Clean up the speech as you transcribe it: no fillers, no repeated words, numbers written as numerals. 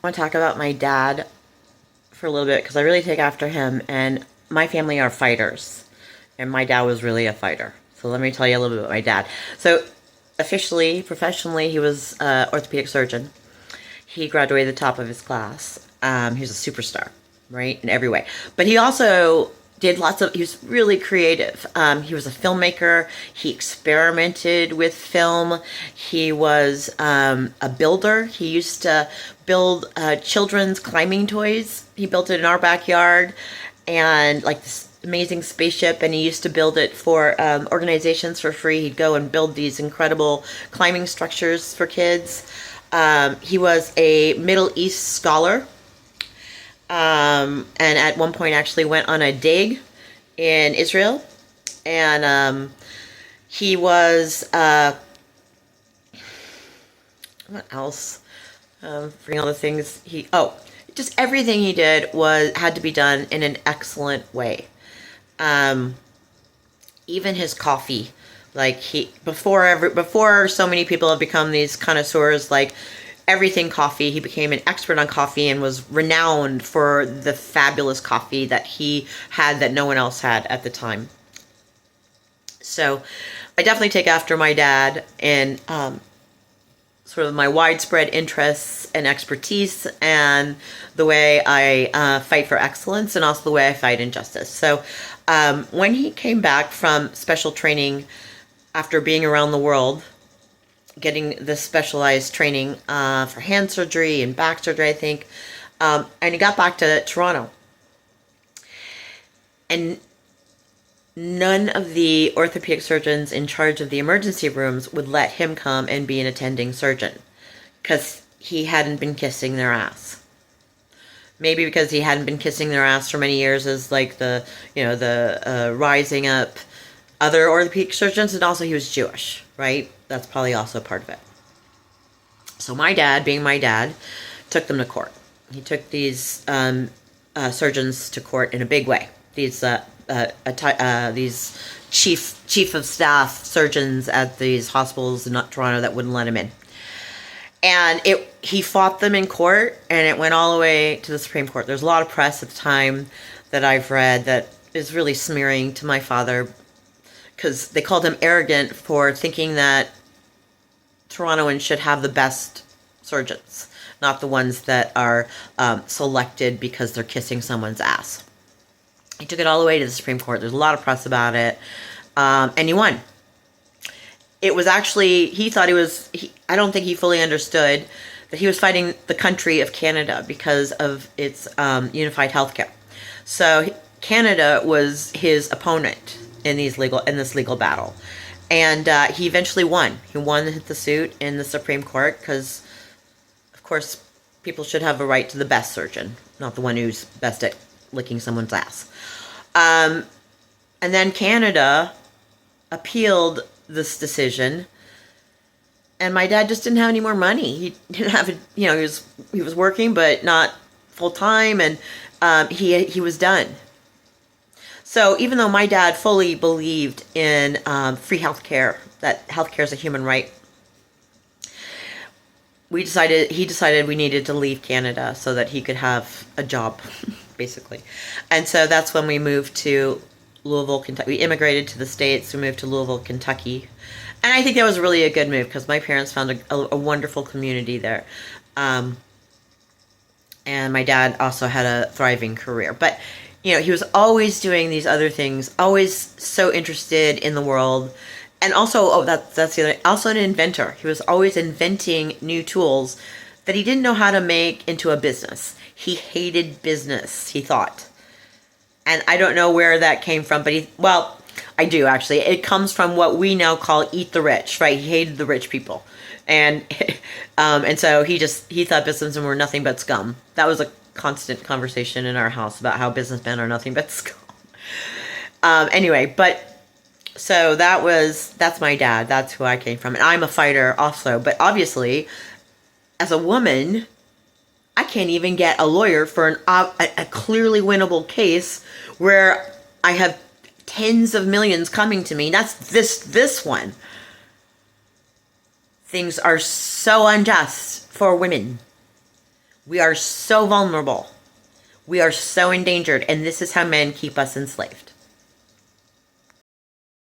I want to talk about my dad for a little bit because I really take after him, and my family are fighters, and my dad was really a fighter. So let me tell you a little bit about my dad. So officially, professionally, he was an orthopedic surgeon. He graduated the top of his class. He was a superstar, right, in every way. But he also did he was really creative. He was a filmmaker. He experimented with film. He was a builder. He used to build children's climbing toys. He built it in our backyard, and like this amazing spaceship, and he used to build it for organizations for free. He'd go and build these incredible climbing structures for kids. He was a Middle East scholar, and at one point actually went on a dig in Israel. And he was, what else? For all the things just everything he did had to be done in an excellent way. Even his coffee, like before so many people have become these connoisseurs, like everything coffee, he became an expert on coffee and was renowned for the fabulous coffee that he had that no one else had at the time. So I definitely take after my dad in sort of my widespread interests and expertise, and the way I fight for excellence, and also the way I fight injustice. So when he came back from special training after being around the world, getting this specialized training for hand surgery and back surgery, I think, and he got back to Toronto, and none of the orthopedic surgeons in charge of the emergency rooms would let him come and be an attending surgeon because he hadn't been kissing their ass. Maybe because he hadn't been kissing their ass for many years as like the rising up other orthopedic surgeons, and also he was Jewish, right? That's probably also part of it. So my dad, being my dad, took them to court. He took these surgeons to court in a big way. These chief of staff surgeons at these hospitals in Toronto that wouldn't let him in. And he fought them in court, and it went all the way to the Supreme Court. There's a lot of press at the time that I've read that is really smearing to my father, because they called him arrogant for thinking that Torontoans should have the best surgeons, not the ones that are selected because they're kissing someone's ass. He took it all the way to the Supreme Court. There's a lot of press about it. And he won. It was actually, I don't think he fully understood that he was fighting the country of Canada because of its unified healthcare. So Canada was his opponent in this legal battle. And he eventually won. He won the suit in the Supreme Court because, of course, people should have a right to the best surgeon, not the one who's best at licking someone's ass. And then Canada appealed this decision, and my dad just didn't have any more money. He didn't have, he was working, but not full time, and he was done. So even though my dad fully believed in free healthcare, that healthcare is a human right, he decided we needed to leave Canada so that he could have a job, basically. And so that's when we moved to Louisville, Kentucky. We immigrated to the States. We moved to Louisville, Kentucky. And I think that was really a good move because my parents found a wonderful community there. And my dad also had a thriving career. But, he was always doing these other things, always so interested in the world. And also, that's the other, also an inventor. He was always inventing new tools that he didn't know how to make into a business. He hated business, he thought. And I don't know where that came from, but I do actually. It comes from what we now call eat the rich, right? He hated the rich people. And so he thought businessmen were nothing but scum. That was a constant conversation in our house about how businessmen are nothing but scum. Anyway, so that's my dad. That's who I came from. And I'm a fighter also. But obviously, as a woman, I can't even get a lawyer for a clearly winnable case where I have tens of millions coming to me. That's this one. Things are so unjust for women. We are so vulnerable. We are so endangered, and this is how men keep us enslaved.